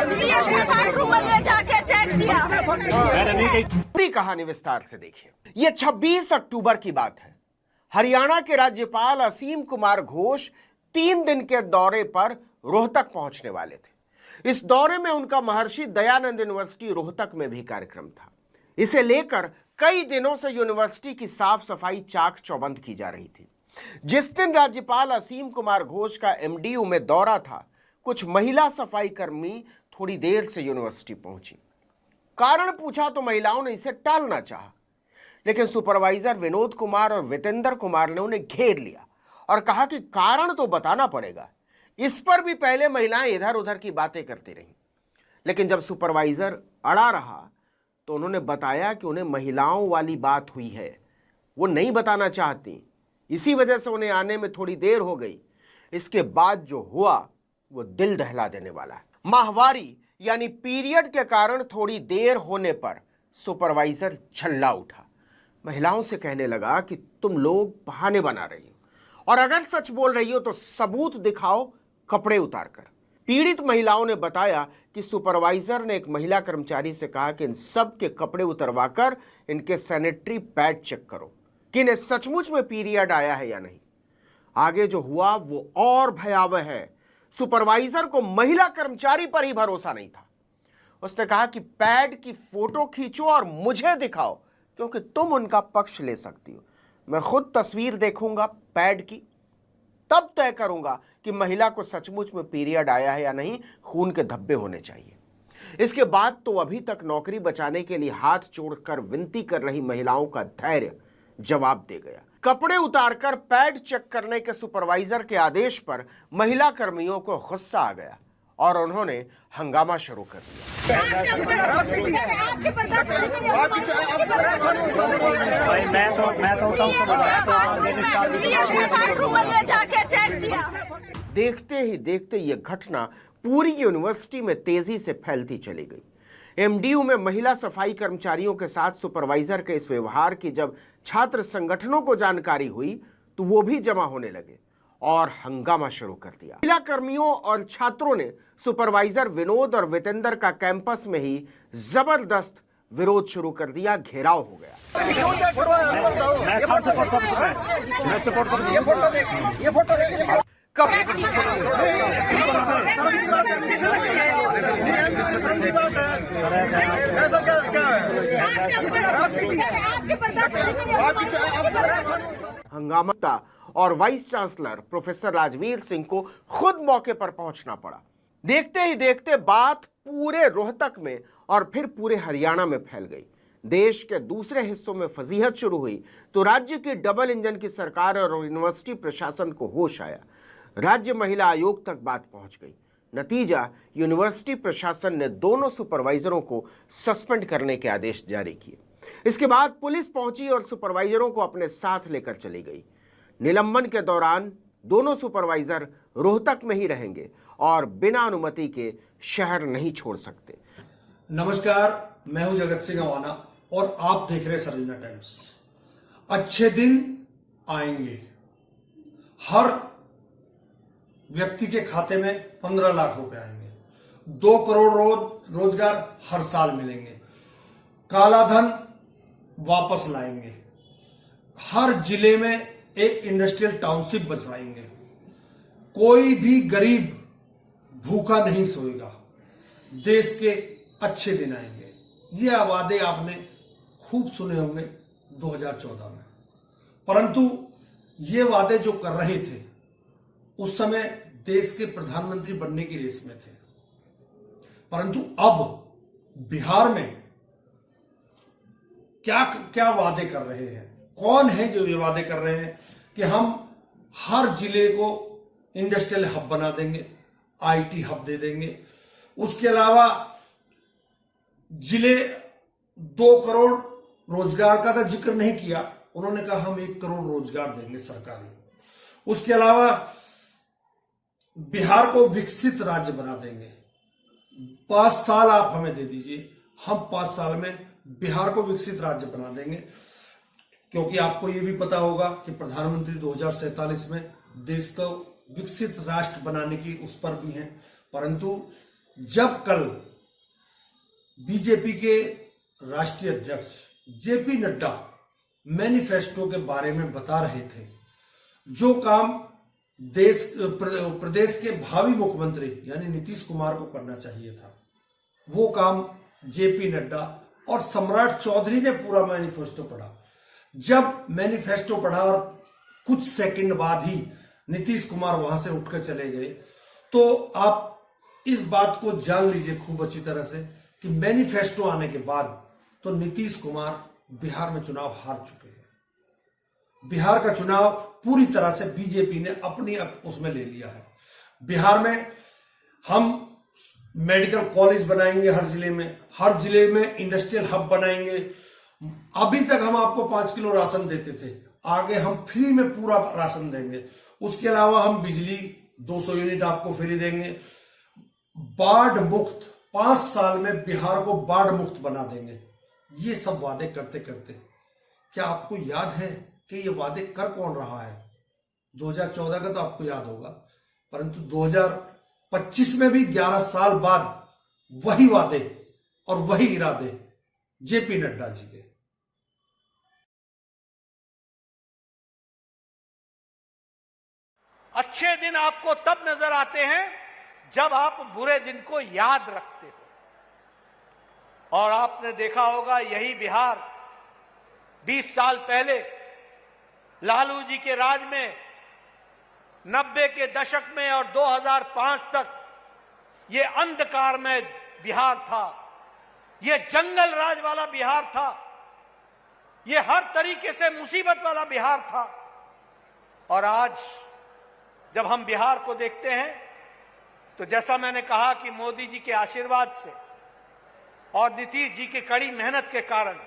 जाके चेक किया। पूरी कहानी विस्तार से देखिए। ये 26 अक्टूबर की बात है। हरियाणा के राज्यपाल असीम कुमार घोष 3 दिन के दौरे पर रोहतक पहुंचने वाले थे। इस दौरे में उनका महर्षि दयानंद यूनिवर्सिटी रोहतक में भी कार्यक्रम था। इसे लेकर कई दिनों से यूनिवर्सिटी की साफ सफाई चाक चौबंद की जा रही थी। जिस दिन राज्यपाल असीम कुमार घोष का एमडीयू में दौरा था, कुछ महिला सफाई कर्मी थोड़ी देर से यूनिवर्सिटी पहुंची। कारण पूछा तो महिलाओं ने इसे टालना चाहा, लेकिन सुपरवाइजर विनोद कुमार और वितेंद्र कुमार ने उन्हें घेर लिया और कहा कि कारण तो बताना पड़ेगा। इस पर भी पहले महिलाएं इधर उधर की बातें करती रहीं, लेकिन जब सुपरवाइजर अड़ा रहा तो उन्होंने बताया कि उन्हें महिलाओं वाली बात हुई है, वो नहीं बताना चाहती, इसी वजह से उन्हें आने में थोड़ी देर हो गई। इसके बाद जो हुआ वो दिल दहला देने वाला है। माहवारी यानी पीरियड के कारण थोड़ी देर होने पर सुपरवाइजर झल्ला उठा। महिलाओं से कहने लगा कि तुम लोग बहाने बना रही हो और अगर सच बोल रही हो तो सबूत दिखाओ कपड़े उतारकर। पीड़ित महिलाओं ने बताया कि सुपरवाइजर ने एक महिला कर्मचारी से कहा कि इन सब के कपड़े उतरवाकर इनके सैनिटरी पैड चेक करो कि इन्हें सचमुच में पीरियड आया है या नहीं। आगे जो हुआ वो और भयावह है। सुपरवाइजर को महिला कर्मचारी पर ही भरोसा नहीं था। उसने कहा कि पैड की फोटो खींचो और मुझे दिखाओ, क्योंकि तुम उनका पक्ष ले सकती हो। मैं खुद तस्वीर देखूंगा पैड की, तब तय करूंगा कि महिला को सचमुच में पीरियड आया है या नहीं। खून के धब्बे होने चाहिए। इसके बाद तो अभी तक नौकरी बचाने के लिए हाथ जोड़कर विनती कर रही महिलाओं का धैर्य जवाब दे गया। कपड़े उतारकर पैड चेक करने के सुपरवाइजर के आदेश पर महिला कर्मियों को गुस्सा आ गया और उन्होंने हंगामा शुरू कर दिया। देखते ही देखते यह घटना पूरी यूनिवर्सिटी में तेजी से फैलती चली गई। एमडीयू में महिला सफाई कर्मचारियों के साथ सुपरवाइजर के इस व्यवहार की जब छात्र संगठनों को जानकारी हुई तो वो भी जमा होने लगे और हंगामा शुरू कर दिया। महिला कर्मियों और छात्रों ने सुपरवाइजर विनोद और वितेंद्र का कैंपस में ही जबरदस्त विरोध शुरू कर दिया। घेराव हो गया। हंगामा और vice chancellor professor Rajveer Singh को खुद मौके पर पहुंचना पड़ा। देखते ही देखते बात पूरे रोहतक में और फिर पूरे हरियाणा में फैल गई। देश के दूसरे हिस्सों में फजीहत शुरू हुई तो राज्य की डबल इंजन की सरकार और यूनिवर्सिटी प्रशासन को होश आया। राज्य महिला आयोग तक बात पहुंच गई। नतीजा, यूनिवर्सिटी प्रशासन ने दोनों सुपरवाइजरों को सस्पेंड करने के आदेश जारी किए। इसके बाद पुलिस पहुंची और सुपरवाइजरों को अपने साथ लेकर चली गई। निलंबन के दौरान दोनों सुपरवाइजर रोहतक में ही रहेंगे और बिना अनुमति के शहर नहीं छोड़ सकते। नमस्कार, मैं हूं जगत सिंह अवाना और आप देख रहे हैं सर्वजना टाइम्स। अच्छे दिन आएंगे। हर व्यक्ति के खाते में 15 लाख रुपए आएंगे। 2 करोड़ रोजगार हर साल मिलेंगे। काला धन वापस लाएंगे। हर जिले में एक इंडस्ट्रियल टाउनशिप बसाएंगे। कोई भी गरीब भूखा नहीं सोएगा। देश के अच्छे दिन आएंगे। ये वादे आपने खूब सुने होंगे 2014 में, परंतु ये वादे जो कर रहे थे उस समय देश के प्रधानमंत्री बनने की रेस में थे। परंतु अब बिहार में क्या क्या वादे कर रहे हैं? कौन है जो ये वादे कर रहे हैं कि हम हर जिले को इंडस्ट्रियल हब बना देंगे, आईटी हब दे देंगे। उसके अलावा जिले 2 करोड़ रोजगार का तो जिक्र नहीं किया, उन्होंने कहा हम 1 करोड़ रोजगार देंगे सरकारी। उसके अलावा बिहार को विकसित राज्य बना देंगे। 5 साल आप हमें दे दीजिए, हम 5 साल में बिहार को विकसित राज्य बना देंगे। क्योंकि आपको यह भी पता होगा कि प्रधानमंत्री 2047 में देश को विकसित राष्ट्र बनाने की उस पर भी हैं, परंतु जब कल बीजेपी के राष्ट्रीय अध्यक्ष जेपी नड्डा मैनिफेस्टो के बारे में बता रहे थे, जो काम प्रदेश के भावी मुख्यमंत्री यानी नीतीश कुमार को करना चाहिए था, वो काम जेपी नड्डा और सम्राट चौधरी ने पूरा मैनिफेस्टो पढ़ा। जब मैनिफेस्टो पढ़ा और कुछ सेकंड बाद ही नीतीश कुमार वहां से उठकर चले गए, तो आप इस बात को जान लीजिए खूब अच्छी तरह से कि मैनिफेस्टो आने के बाद तो नीतीश कुमार बिहार में चुनाव हार चुके हैं। बिहार का चुनाव पूरी तरह से बीजेपी ने अपनी उसमें ले लिया है। बिहार में हम मेडिकल कॉलेज बनाएंगे, हर जिले में इंडस्ट्रियल हब बनाएंगे। अभी तक हम आपको 5 किलो राशन देते थे, आगे हम फ्री में पूरा राशन देंगे। उसके अलावा हम बिजली 200 यूनिट आपको फ्री देंगे। बाढ़ मुक्त 5 साल में बिहार को बाढ़ मुक्त बना देंगे। ये सब वादे करते करते क्या आपको याद है कि ये वादे कर कौन रहा है? 2014 का तो आपको याद होगा, परंतु 2025 में भी 11 साल बाद वही वादे और वही इरादे जेपी नड्डा जी के। अच्छे दिन आपको तब नजर आते हैं जब आप बुरे दिन को याद रखते हो। और आपने देखा होगा यही बिहार 20 साल पहले लालू जी के राज में 90 के दशक में और 2005 तक ये अंधकारमय बिहार था, ये जंगल राज वाला बिहार था, ये हर तरीके से मुसीबत वाला बिहार था। और आज जब हम बिहार को देखते हैं तो जैसा मैंने कहा कि मोदी जी के आशीर्वाद से और नीतीश जी की कड़ी मेहनत के कारण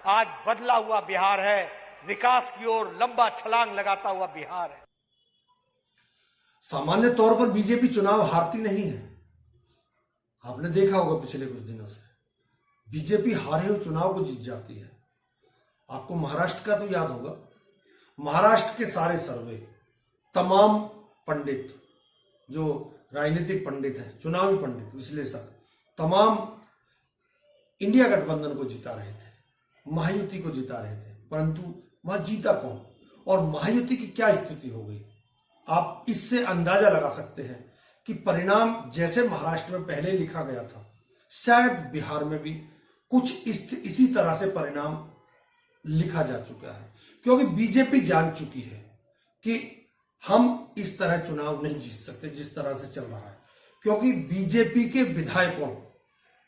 आज बदला हुआ बिहार है, विकास की ओर लंबा छलांग लगाता हुआ बिहार है। सामान्य तौर पर बीजेपी चुनाव हारती नहीं है। आपने देखा होगा पिछले कुछ दिनों से बीजेपी हारे हुए चुनाव को जीत जाती है। आपको महाराष्ट्र का तो याद होगा, महाराष्ट्र के सारे सर्वे, तमाम पंडित जो राजनीतिक पंडित हैं, चुनावी पंडित, विश्लेषक, तमाम इंडिया गठबंधन को जिता रहे थे, महायुति को जिता रहे थे, परंतु वहां जीता कौन और महायुति की क्या स्थिति हो गई? आप इससे अंदाजा लगा सकते हैं कि परिणाम जैसे महाराष्ट्र में पहले लिखा गया था, शायद बिहार में भी कुछ इसी तरह से परिणाम लिखा जा चुका है, क्योंकि बीजेपी जान चुकी है कि हम इस तरह चुनाव नहीं जीत सकते जिस तरह से चल रहा है। क्योंकि बीजेपी के विधायकों,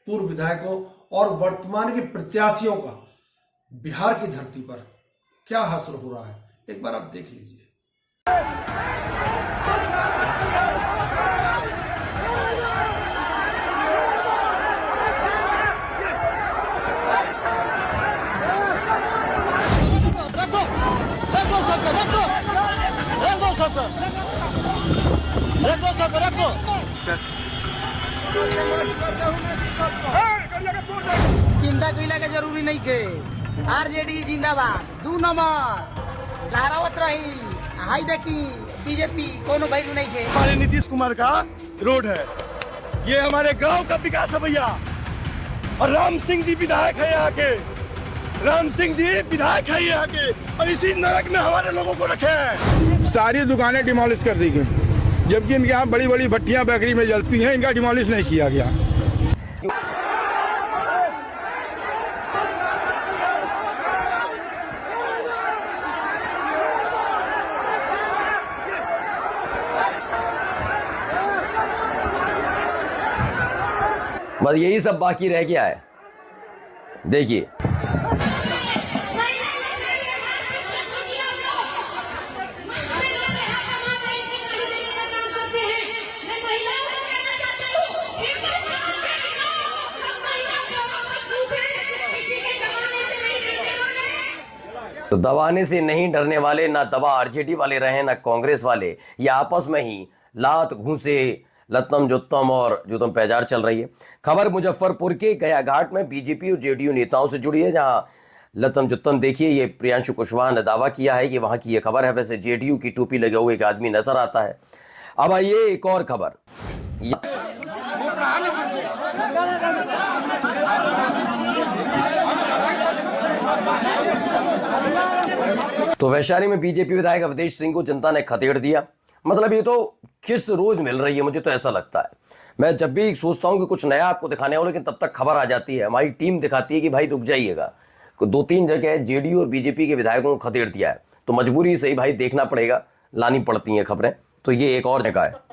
पूर्व विधायकों और वर्तमान के प्रत्याशियों का बिहार की धरती पर क्या हासिल हो रहा है, एक बार आप देख लीजिए। चिंता कैला के जरूरी नहीं के। आरजेडी जिंदाबाद, 2 नंबर लहरावत रही। हाई देखी बीजेपी कोनो वैल्यू नहीं के। हमारे नीतीश कुमार का रोड है, ये हमारे गांव का विकास है भैया। और राम सिंह जी विधायक है यहाँ के, राम सिंह जी विधायक है यहाँ के, और इसी नरक में हमारे लोगों को रखे हैं। सारी दुकानें डिमोलिश कर दी गई, जबकि इनके यहाँ बड़ी बड़ी भट्टियां बेकरी में जलती हैं, इनका डिमोलिश नहीं किया गया। बस यही सब बाकी रह गया है। देखिए तो दबाने से नहीं डरने वाले, ना दबा आरजेडी वाले रहे ना कांग्रेस वाले, ये आपस में ही लात घूंसे लत्तम जुत्तम और जुतम पैजार चल रही है। खबर मुजफ्फरपुर के गया घाट में बीजेपी और जेडीयू नेताओं से जुड़ी है, जहां लत्तम जुत्तम देखिए ये प्रियांशु कुशवाहा ने दावा किया है कि वहां की ये खबर है। वैसे जेडीयू की टोपी लगे हुए एक आदमी नजर आता है। अब आइए एक और खबर। तो वैशाली में बीजेपी विधायक अवधेश सिंह को जनता ने खदेड़ दिया। मतलब ये तो किस्त रोज मिल रही है, मुझे तो ऐसा लगता है। मैं जब भी सोचता हूं कि कुछ नया आपको दिखाने वाला, लेकिन तब तक खबर आ जाती है, हमारी टीम दिखाती है कि भाई रुक जाइएगा। 2-3 जगह जेडीयू और बीजेपी के विधायकों को खदेड़ दिया है, तो मजबूरी से ही भाई देखना पड़ेगा, लानी पड़ती हैं खबरें। तो ये एक और जगह है।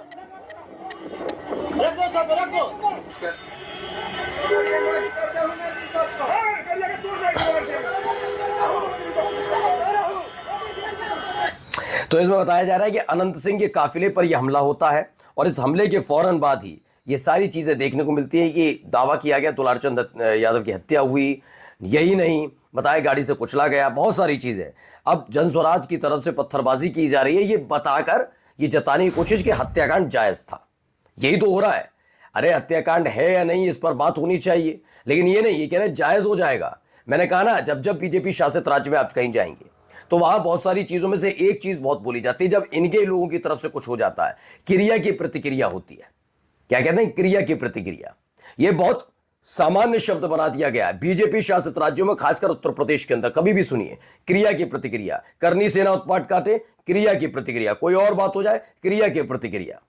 तो इसमें बताया जा रहा है कि अनंत सिंह के काफिले पर यह हमला होता है और इस हमले के फौरन बाद ही ये सारी चीजें देखने को मिलती है कि दावा किया गया दुलारचंद यादव की हत्या हुई। यही नहीं, बताया गाड़ी से कुचला गया, बहुत सारी चीजें। अब जनस्वराज की तरफ से पत्थरबाजी की जा रही है, ये बताकर ये जताने की कोशिश कि हत्याकांड जायज था। यही तो हो रहा है। अरे हत्याकांड है या नहीं, इस पर बात होनी चाहिए, लेकिन ये नहीं, ये कह रहे जायज हो जाएगा। मैंने कहा ना, जब जब बीजेपी शासित राज्य में आप कहीं जाएंगे तो वहां बहुत सारी चीजों में से एक चीज बहुत बोली जाती है, जब इनके लोगों की तरफ से कुछ हो जाता है, क्रिया की प्रतिक्रिया होती है। क्या कहते हैं? क्रिया की प्रतिक्रिया। यह बहुत सामान्य शब्द बना दिया गया है बीजेपी शासित राज्यों में, खासकर उत्तर प्रदेश के अंदर। कभी भी सुनिए, क्रिया की प्रतिक्रिया। करनी सेना उत्पात काटे, क्रिया की प्रतिक्रिया। कोई और बात हो जाए, क्रिया की प्रतिक्रिया।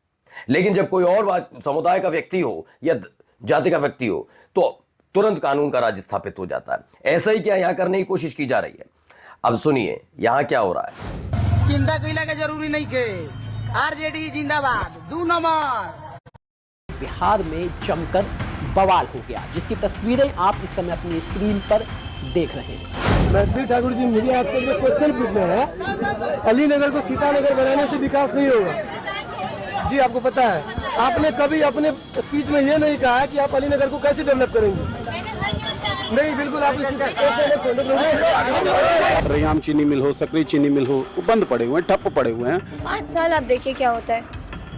लेकिन जब कोई और बात, समुदाय का व्यक्ति हो या जाति का व्यक्ति हो, तो तुरंत कानून का राज स्थापित हो जाता है। ऐसा ही क्या यहां करने की कोशिश की जा रही है? अब सुनिए यहां क्या हो रहा है। चिंता कैला का जरूरी नहीं के। आरजेडी जिंदाबाद, 2 नंबर। बिहार में जमकर बवाल हो गया, जिसकी तस्वीरें आप इस समय अपनी स्क्रीन पर देख रहे हैं। मैत्री ठाकुर जी, मुझे आपसे जो क्वेश्चन पूछना है, अलीनगर को सीतानगर बनाने से विकास नहीं होगा। जी आपको पता है, आपने कभी अपने स्पीच में ये नहीं कहा कि आप अलीनगर को कैसे डेवलप करेंगे। नहीं, बिल्कुल आपने रैयाम चीनी मिल हो, सकरी चीनी मिल हो, वो बंद पड़े हुए हैं, ठप्प पड़े हुए हैं। 5 साल आप देखिए क्या होता है।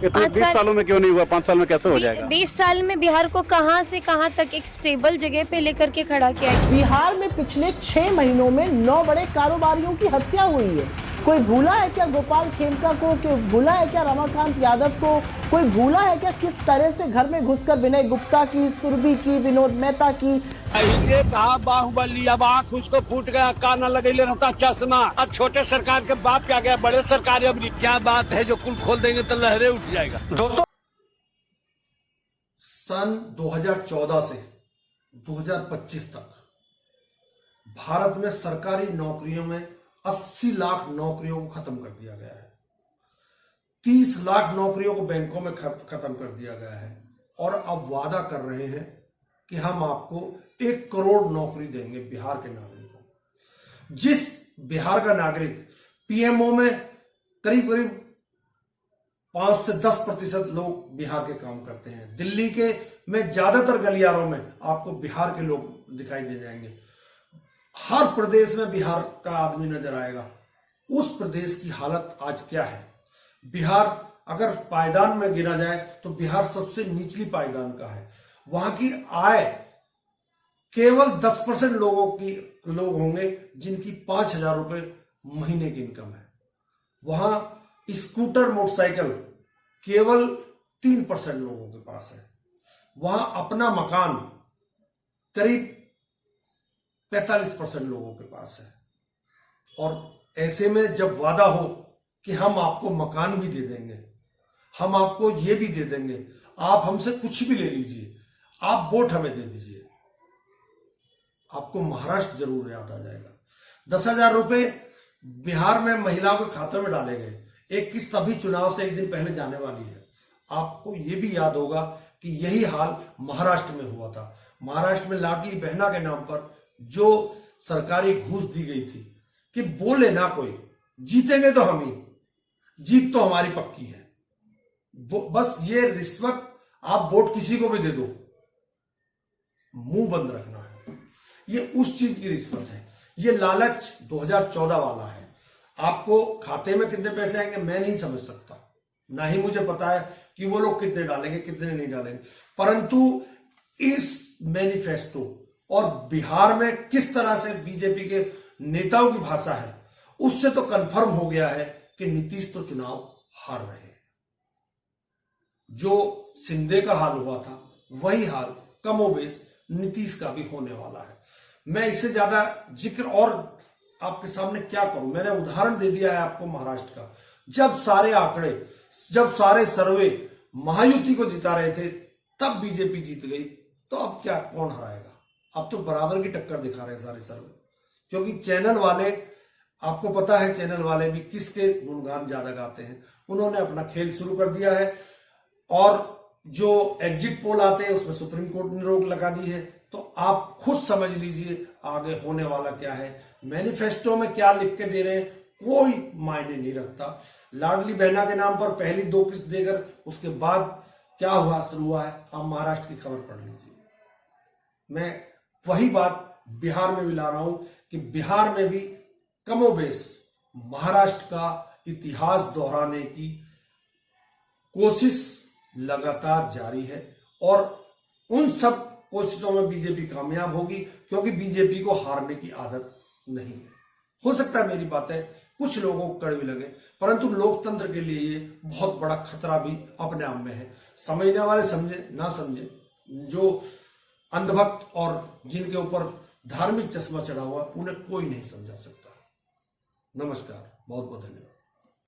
20 सालों में क्यों नहीं हुआ? 5 साल में कैसे हो जाएगा? 20 साल में बिहार को कहां से कहां तक एक स्टेबल जगह पे लेकर के खड़ा किया है। बिहार में पिछले 6 महीनों में 9 बड़े कारोबारियों की हत्या हुई है। कोई भूला है क्या गोपाल खेमका को? कोई भूला है क्या रमाकांत यादव को? कोई भूला है क्या किस तरह से घर में घुसकर विनय गुप्ता की, सुरभि की, विनोद मेहता की? कहा बाहुबली, अब आँख उसको फूट गया, काना लगेले रहता चश्मा। अब छोटे सरकार के बाप क्या गया, बड़े सरकार। अब क्या बात है, जो कुल खोल देंगे तो लहरे उठ जाएगा। दोस्तों, सन 2014 से 2025 तक भारत में सरकारी नौकरियों में 80 लाख नौकरियों को खत्म कर दिया गया है। 30 लाख नौकरियों को बैंकों में खत्म कर दिया गया है। और अब वादा कर रहे हैं कि हम आपको 1 करोड़ नौकरी देंगे बिहार के नागरिकों। जिस बिहार का नागरिक पीएमओ में करीब करीब 5 से 10% लोग बिहार के काम करते हैं। दिल्ली के में ज्यादातर गलियारों में आपको बिहार के लोग दिखाई दे जाएंगे। हर प्रदेश में बिहार का आदमी नजर आएगा। उस प्रदेश की हालत आज क्या है? बिहार अगर पायदान में गिना जाए तो बिहार सबसे निचली पायदान का है। वहां की आय केवल 10% लोग होंगे जिनकी 5,000 रुपए महीने की इनकम है। वहां स्कूटर मोटरसाइकिल केवल 3% लोगों के पास है। वहां अपना मकान करीब 45% लोगों के पास है। और ऐसे में जब वादा हो कि हम आपको मकान भी दे देंगे, हम आपको ये भी दे देंगे, आप हमसे कुछ भी ले लीजिए, आप वोट हमें दे दीजिए, आपको महाराष्ट्र जरूर याद आ जाएगा। 10,000 रुपए बिहार में महिलाओं के खातों में डाले गए। एक किस्त अभी चुनाव से 1 दिन पहले जाने वाली है। आपको यह भी याद होगा कि यही हाल महाराष्ट्र में हुआ था। महाराष्ट्र में लाडली बहना के नाम पर जो सरकारी घूस दी गई थी कि बोले ना कोई, जीतेंगे तो हम ही, जीत तो हमारी पक्की है। बस ये रिश्वत, आप वोट किसी को भी दे दो, मुंह बंद रखना है। ये उस चीज की रिश्वत है। ये लालच 2014 वाला है। आपको खाते में कितने पैसे आएंगे मैं नहीं समझ सकता, ना ही मुझे पता है कि वो लोग कितने डालेंगे कितने नहीं डालेंगे। परंतु इस मैनिफेस्टो और बिहार में किस तरह से बीजेपी के नेताओं की भाषा है, उससे तो कंफर्म हो गया है कि नीतीश तो चुनाव हार रहे हैं। जो शिंदे का हाल हुआ था वही हाल कमोबेश नीतीश का भी होने वाला है। मैं इससे ज्यादा जिक्र और आपके सामने क्या करूं, मैंने उदाहरण दे दिया है आपको महाराष्ट्र का। जब सारे आंकड़े, जब सारे सर्वे महायुति को जिता रहे थे तब बीजेपी जीत गई, तो अब क्या, कौन हराएगा? अब तो बराबर की टक्कर दिखा रहे हैं सारे सर्वे, क्योंकि चैनल वाले, आपको पता है चैनल वाले भी किसके गुणगान ज्यादा गाते हैं, उन्होंने अपना खेल शुरू कर दिया है। और जो एग्जिट पोल आते हैं उसमें सुप्रीम कोर्ट ने रोक लगा दी है, तो आप खुद समझ लीजिए आगे होने वाला क्या है। मैनिफेस्टो में क्या लिख के दे रहे हैं कोई मायने नहीं रखता। लाडली बहना के नाम पर पहली 2 किस्त देकर उसके बाद क्या हुआ, शुरू हुआ है, आप महाराष्ट्र की खबर पढ़ लीजिए। मैं वही बात बिहार में भी ला रहा हूं कि बिहार में भी कमोबेश महाराष्ट्र का इतिहास दोहराने की कोशिश लगातार जारी है, और उन सब कोशिशों में बीजेपी कामयाब होगी, क्योंकि बीजेपी को हारने की आदत नहीं है। हो सकता है मेरी बातें कुछ लोगों को कड़वी लगे, परंतु लोकतंत्र के लिए ये बहुत बड़ा खतरा भी अपने आप में है। समझने वाले समझे, ना समझे, जो अंधभक्त और जिनके ऊपर धार्मिक चश्मा चढ़ा हुआ उन्हें कोई नहीं समझा सकता। नमस्कार, बहुत बहुत धन्यवाद।